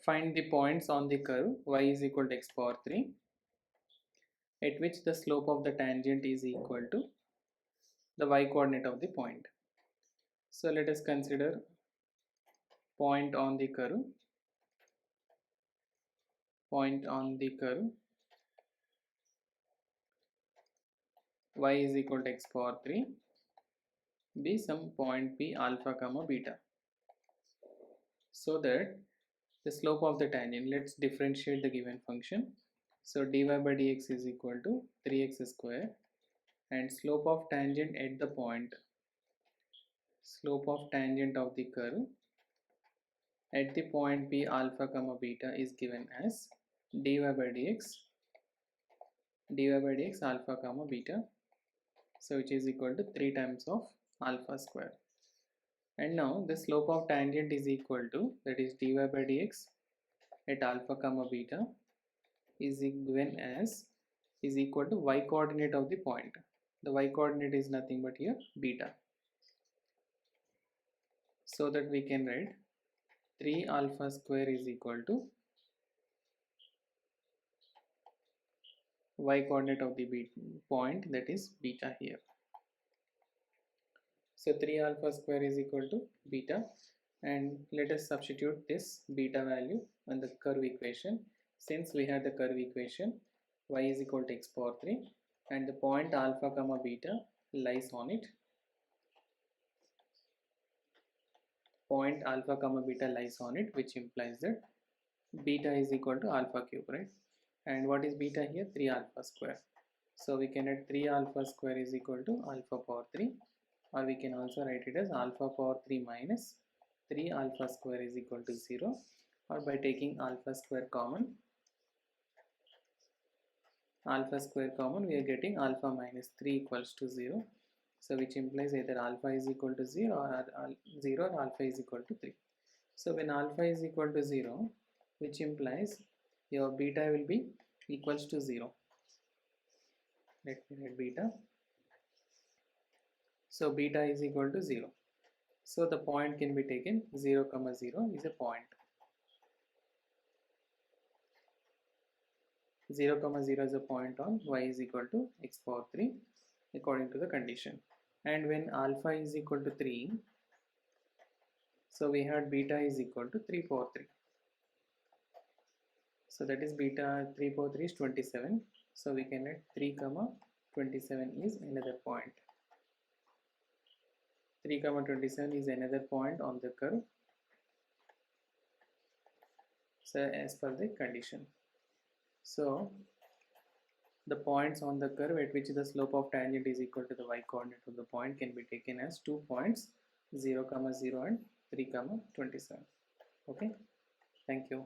Find the points on the curve y is equal to x power 3 at which the slope of the tangent is equal to the y coordinate of the point. So let us consider point on the curve, y is equal to x power 3 be some point p alpha comma beta, so that the slope of the tangent, let's differentiate the given function. So dy by dx is equal to 3x square, and slope of tangent at the point, slope of tangent of the curve at the point p alpha comma beta is given as dy by dx alpha comma beta, so which is equal to 3 times of alpha square. And now the slope of tangent is equal to, that is dy by dx at alpha comma beta is given as, is equal to y coordinate of the point. The y coordinate is nothing but here beta, so that we can write 3 alpha square is equal to y coordinate of the point, that is beta here. So 3 alpha square is equal to beta, and let us substitute this beta value on the curve equation. Since we have the curve equation, y is equal to x power 3 and the point alpha comma beta lies on it. Point alpha comma beta lies on it, which implies that beta is equal to alpha cube, right? And what is beta here? 3 alpha square. So we can write 3 alpha square is equal to alpha power 3, or we can also write it as alpha power 3 minus 3 alpha square is equal to 0, or by taking alpha square common, we are getting alpha minus 3 equals to 0, so which implies either alpha is equal to 0 or alpha is equal to 3. So when alpha is equal to 0, which implies your beta will be equals to 0. Let me write beta. So beta is equal to 0. So the point can be taken 0, 0 is a point. 0, 0 is a point on y is equal to x power 3 according to the condition. And when alpha is equal to 3, so we had beta is equal to 3 power 3. So that is beta 3 power 3 is 27. So we can write 3, 27 is another point. 3, 27 is another point on the curve, so as per the condition. So the points on the curve at which the slope of tangent is equal to the y coordinate of the point can be taken as 2 points, 0, 0 and 3, 27. Okay, thank you.